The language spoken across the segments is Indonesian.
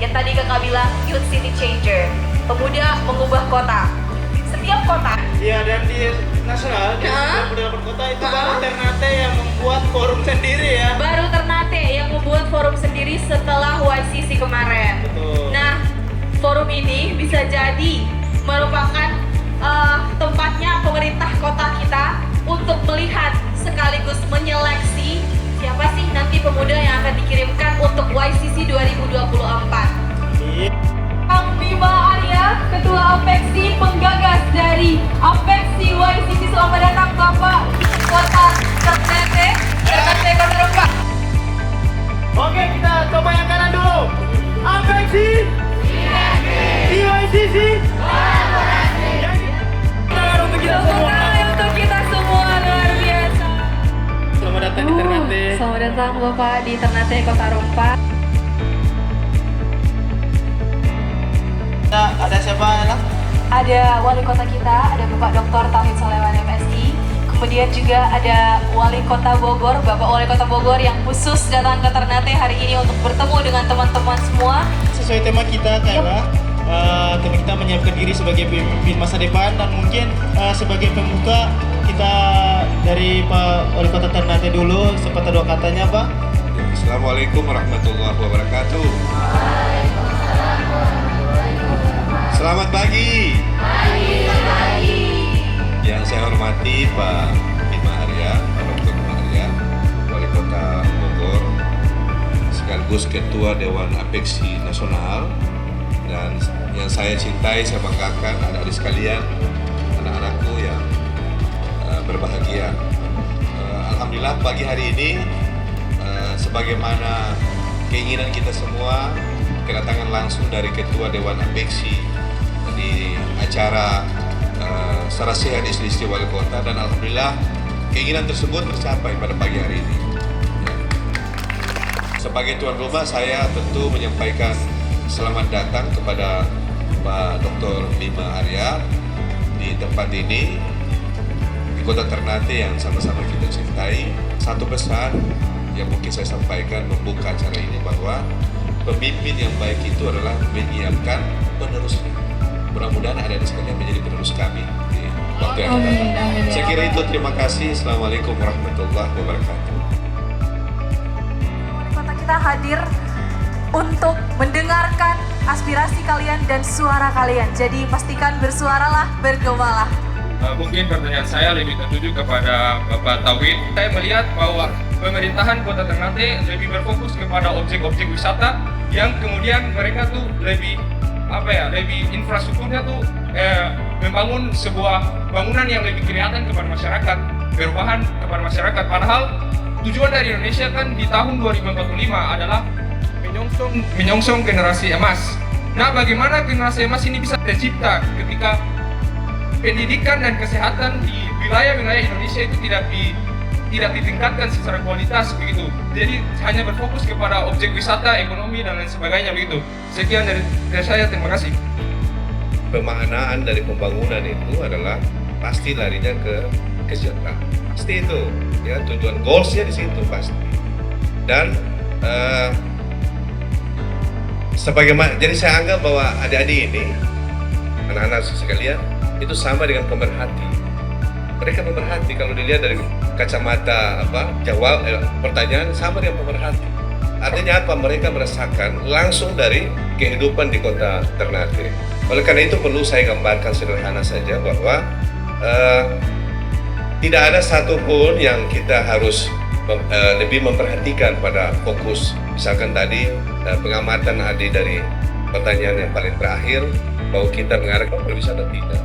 Yang tadi kakak bilang youth city changer, pemuda mengubah kota. Setiap kota. Iya, dan di nasional, di beberapa kota itu baru Ternate yang membuat forum sendiri ya. Baru Ternate yang membuat forum sendiri setelah YCC kemarin. Betul. Nah, forum ini bisa jadi merupakan tempatnya pemerintah kota kita untuk melihat sekaligus menyeleksi siapa sih nanti pemuda yang akan dikirimkan untuk YCC 2024. Iya. Kang Bima Arya, Ketua Apeksi, penggagas dari Apeksi YCC. Selamat datang Bapak Kota Ternate, Ternate Kota Rempah. Oke, kita coba yang kanan dulu. Apeksi YCC. Untuk kita semua. Untuk kita semua luar biasa. Selamat datang di Ternate. Selamat datang Bapak di Ternate Kota Rempah. Ada siapa anak? Ada wali kota kita, ada Bapak Dr. Tauhid Soleman MSI. Kemudian juga ada wali kota Bogor, Bapak wali kota Bogor yang khusus datang ke Ternate hari ini untuk bertemu dengan teman-teman semua. Sesuai tema kita Kayla, tema kita menyiapkan diri sebagai pemimpin masa depan, dan mungkin sebagai pembuka kita dari Pak Wali Kota Ternate dulu, sepatah dua katanya Pak. Assalamualaikum warahmatullahi wabarakatuh. Selamat pagi. Yang saya hormati Pak Bima Arya, Pak Dr. Bima Arya, Wali Kota Bogor, sekaligus Ketua Dewan Apeksi Nasional, dan yang saya cintai, saya banggakan adik-adik sekalian, anak-anakku yang berbahagia. Alhamdulillah pagi hari ini, sebagaimana keinginan kita semua, kedatangan langsung dari Ketua Dewan Apeksi di acara Sarasihan Istri-Istri Wali Kota, dan alhamdulillah keinginan tersebut tercapai pada pagi hari ini. Sebagai tuan rumah, saya tentu menyampaikan selamat datang kepada Pak Dr. Bima Arya di tempat ini, di Kota Ternate yang sama-sama kita cintai. Satu pesan yang mungkin saya sampaikan membuka acara ini, bahwa pemimpin yang baik itu adalah menyiapkan penerusnya. Mudah-mudahan ada di sekalian menjadi penerus kami di waktu yang akan datang. Saya kira itu, terima kasih. Assalamualaikum warahmatullahi wabarakatuh. Wali kota kita hadir untuk mendengarkan aspirasi kalian dan suara kalian. Jadi pastikan bersuaralah, bergemalah. Mungkin pertanyaan saya lebih tertuju kepada Bapak Tauhid. Saya melihat bahwa pemerintahan Kota Ternate lebih berfokus kepada objek-objek wisata yang kemudian mereka tuh lebih lebih infrastrukturnya tuh membangun sebuah bangunan yang lebih kelihatan kepada masyarakat, perubahan kepada masyarakat. Padahal tujuan dari Indonesia kan di tahun 2045 adalah menyongsong generasi emas. Nah, bagaimana generasi emas ini bisa tercipta ketika pendidikan dan kesehatan di wilayah-wilayah Indonesia itu tidak ditingkatkan secara kualitas begitu. Jadi hanya berfokus kepada objek wisata, ekonomi dan lain sebagainya begitu. Sekian dari saya, terima kasih. Pemaknaan dari pembangunan itu adalah pasti larinya ke kesejahteraan. Pasti itu, ya, tujuan goalsnya di situ pasti. Dan sebagaimana, jadi saya anggap bahwa adik-adik ini, anak-anak sekalian, itu sama dengan pemerhati. Mereka pemerhati, kalau dilihat dari kacamata pertanyaan, sama dengan pemerhati. Artinya apa? Mereka merasakan langsung dari kehidupan di Kota Ternate. Oleh karena itu perlu saya gambarkan sederhana saja bahwa tidak ada satupun yang kita harus lebih memperhatikan pada fokus. Misalkan tadi pengamatan Adi dari pertanyaan yang paling terakhir, bahwa kita mengarah ke pariwisata, tidak.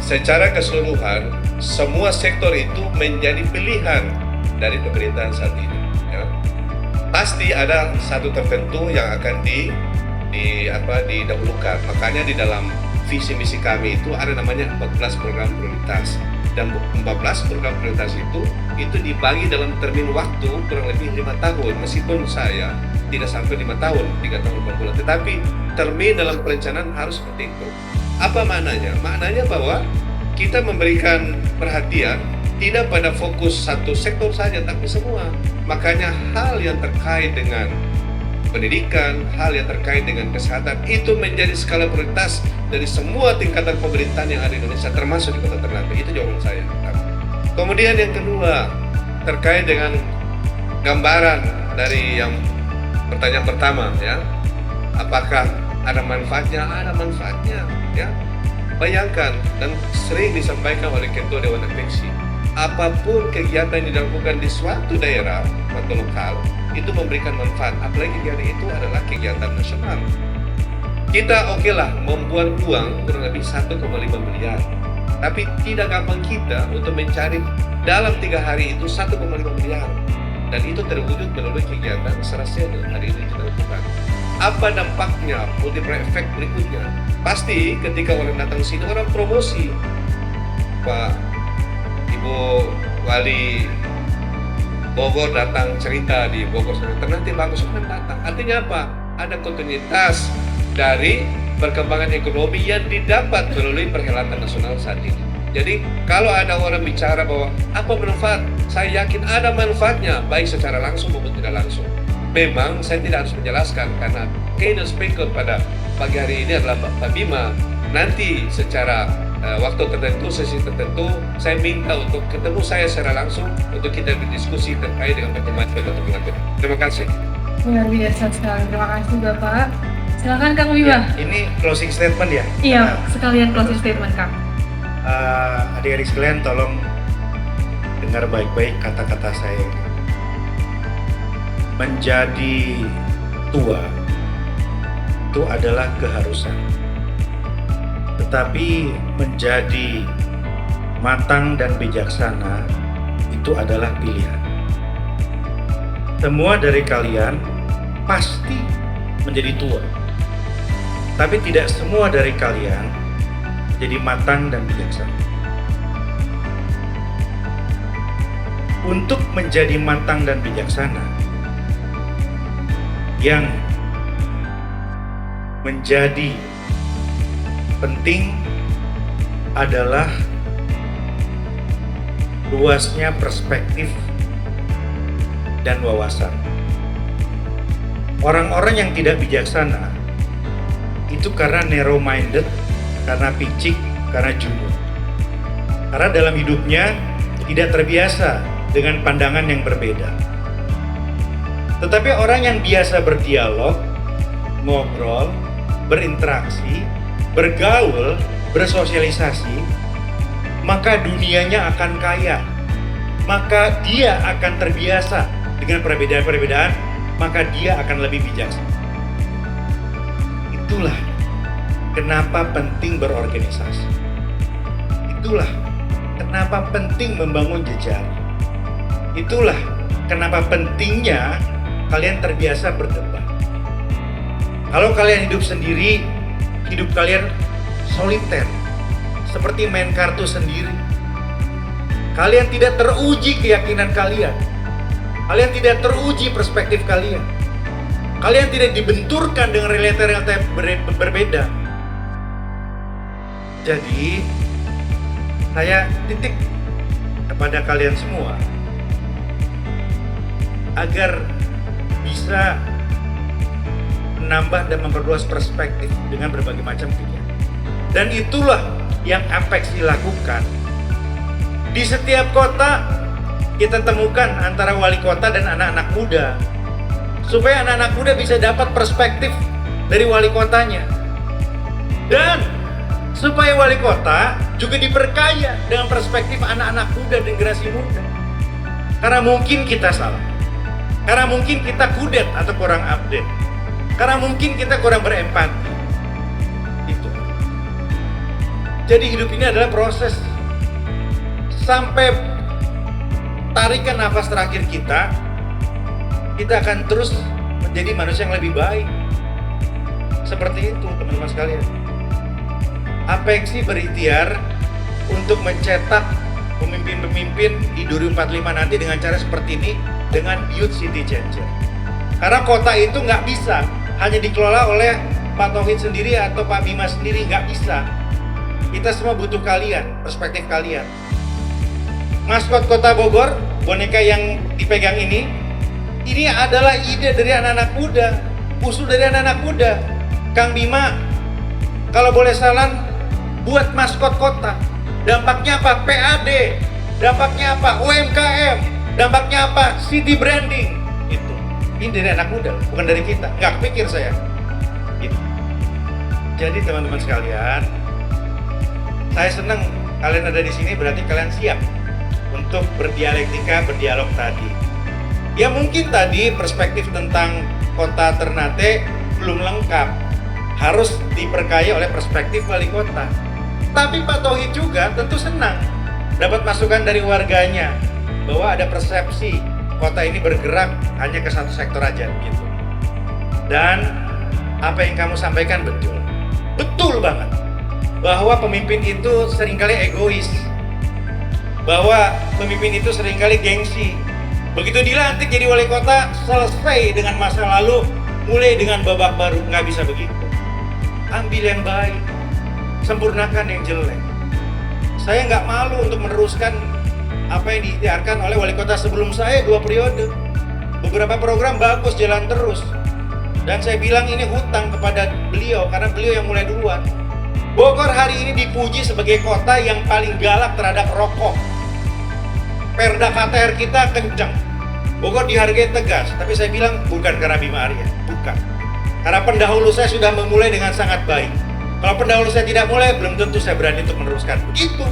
Secara keseluruhan, semua sektor itu menjadi pilihan dari pemerintahan saat ini. Ya. Pasti ada satu tertentu yang akan didahulukan. Makanya di dalam visi misi kami itu ada namanya 14 program prioritas. Dan 14 program prioritas itu dibagi dalam termin waktu kurang lebih 5 tahun. Meskipun saya tidak sampai 5 tahun, 3 tahun 4 bulan. Tetapi termin dalam perencanaan harus seperti itu. Apa maknanya? Maknanya bahwa kita memberikan perhatian tidak pada fokus satu sektor saja, tapi semua. Makanya hal yang terkait dengan pendidikan, hal yang terkait dengan kesehatan itu menjadi skala prioritas dari semua tingkatan pemerintahan yang ada di Indonesia, termasuk di Kota Ternate. Itu jawaban saya. Kemudian yang kedua, terkait dengan gambaran dari yang pertanyaan pertama, ya, apakah ada manfaatnya? Ada manfaatnya, ya. Bayangkan, dan sering disampaikan oleh Ketua Dewan Apeksi, apapun kegiatan yang dilakukan di suatu daerah atau lokal itu memberikan manfaat, apalagi kegiatan itu adalah kegiatan nasional. Kita lah membuat uang kurang lebih 1,5 miliar, tapi tidak gampang kita untuk mencari dalam 3 hari itu 1,5 miliar, dan itu terwujud melalui kegiatan serasial yang hari ini kita lakukan. Apa dampaknya, multiplier effect berikutnya? Pasti ketika orang datang ke sini, orang promosi, Pak Ibu Wali Bogor datang cerita di Bogor Ternate bagus, orang datang. Artinya apa? Ada kontinuitas dari perkembangan ekonomi yang didapat melalui perhelatan nasional saat ini. Jadi kalau ada orang bicara bahwa apa manfaat, saya yakin ada manfaatnya, baik secara langsung maupun tidak langsung. Memang saya tidak harus menjelaskan karena keynote speaker pada pagi hari ini adalah Pak Bima. Nanti secara waktu tertentu, sesi tertentu, saya minta untuk ketemu saya secara langsung untuk kita berdiskusi terkait dengan bagaimana kita berlanjut. Terima kasih. Luar biasa sekali. Terima kasih Bapak. Silakan Kang Bima. Ya, ini closing statement ya? Iya, sekalian closing statement Kang. Adik-adik sekalian tolong dengar baik-baik kata-kata saya ini. Menjadi tua itu adalah keharusan. Tetapi menjadi matang dan bijaksana itu adalah pilihan. Semua dari kalian pasti menjadi tua. Tapi tidak semua dari kalian jadi matang dan bijaksana. Untuk menjadi matang dan bijaksana, yang menjadi penting adalah luasnya perspektif dan wawasan. Orang-orang yang tidak bijaksana itu karena narrow minded, karena picik, karena jumbo. Karena dalam hidupnya tidak terbiasa dengan pandangan yang berbeda. Tetapi orang yang biasa berdialog, ngobrol, berinteraksi, bergaul, bersosialisasi, maka dunianya akan kaya. Maka dia akan terbiasa dengan perbedaan-perbedaan, maka dia akan lebih bijaksana. Itulah kenapa penting berorganisasi. Itulah kenapa penting membangun jejaring. Itulah kenapa pentingnya kalian terbiasa berdebat. Kalau kalian hidup sendiri, hidup kalian soliter, seperti main kartu sendiri. Kalian tidak teruji keyakinan kalian. Kalian tidak teruji perspektif kalian. Kalian tidak dibenturkan dengan realita-realita berbeda. Jadi, saya titik kepada kalian semua agar bisa menambah dan memperluas perspektif dengan berbagai macam kegiatan. Dan itulah yang Apeksi lakukan. Di setiap kota kita temukan antara wali kota dan anak-anak muda, supaya anak-anak muda bisa dapat perspektif dari wali kotanya, dan supaya wali kota juga diperkaya dengan perspektif anak-anak muda dan generasi muda. Karena mungkin kita salah, karena mungkin kita kudet atau kurang update, karena mungkin kita kurang berempati. Itu. Jadi hidup ini adalah proses. Sampai tarikan nafas terakhir kita akan terus menjadi manusia yang lebih baik. Seperti itu teman-teman sekalian. Apeksi berikhtiar untuk mencetak pemimpin-pemimpin di 2045 nanti dengan cara seperti ini, dengan youth city changer. Karena kota itu nggak bisa hanya dikelola oleh Pak Tauhid sendiri atau Pak Bima sendiri, nggak bisa. Kita semua butuh kalian, perspektif kalian. Maskot Kota Bogor, boneka yang dipegang ini adalah ide dari anak-anak muda. usul dari anak-anak muda. Kang Bima, kalau boleh saran, buat maskot kota. Dampaknya apa? PAD. Dampaknya apa? UMKM. Dampaknya apa? City branding. Itu. Ini dari anak muda, bukan dari kita. Nggak kepikir saya. Gitu. Jadi teman-teman sekalian, saya senang kalian ada di sini, berarti kalian siap untuk berdialektika, berdialog tadi. Ya mungkin tadi perspektif tentang kota Ternate belum lengkap, harus diperkaya oleh perspektif wali kota. Tapi Pak Tauhid juga tentu senang dapat masukan dari warganya bahwa ada persepsi kota ini bergerak hanya ke satu sektor aja gitu. Dan apa yang kamu sampaikan betul, betul banget, bahwa pemimpin itu seringkali egois, bahwa pemimpin itu seringkali gengsi. Begitu dilantik jadi wali kota, selesai dengan masa lalu, mulai dengan babak baru. Nggak bisa begitu. Ambil yang baik, sempurnakan yang jelek. Saya nggak malu untuk meneruskan apa yang diikhtiarkan oleh wali kota sebelum saya 2 periode. Beberapa program bagus, jalan terus. Dan saya bilang ini hutang kepada beliau, karena beliau yang mulai duluan. Bogor hari ini dipuji sebagai kota yang paling galak terhadap rokok. Perda KTR kita kencang. Bogor dihargai tegas, tapi saya bilang bukan karena Bima Arya, bukan. Karena pendahulu saya sudah memulai dengan sangat baik. Kalau pendahulu saya tidak mulai, belum tentu saya berani untuk meneruskan. Begitu.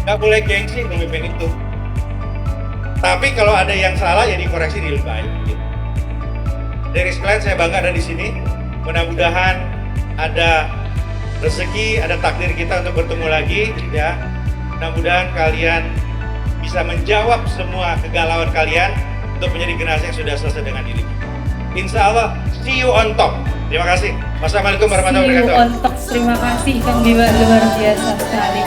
Gak boleh gengsi memimpin itu. Tapi kalau ada yang salah, ya dikoreksi di lebih baik. Gitu. Dari sekalian saya bangga ada di sini. Mudah-mudahan ada rezeki, ada takdir kita untuk bertemu lagi, ya. Mudah-mudahan kalian bisa menjawab semua kegalauan kalian untuk menjadi generasi yang sudah selesai dengan diri. Insya Allah, see you on top. Terima kasih. Wassalamualaikum warahmatullahi wabarakatuh. See you on top. Terima kasih Kang Bima, luar biasa sekali.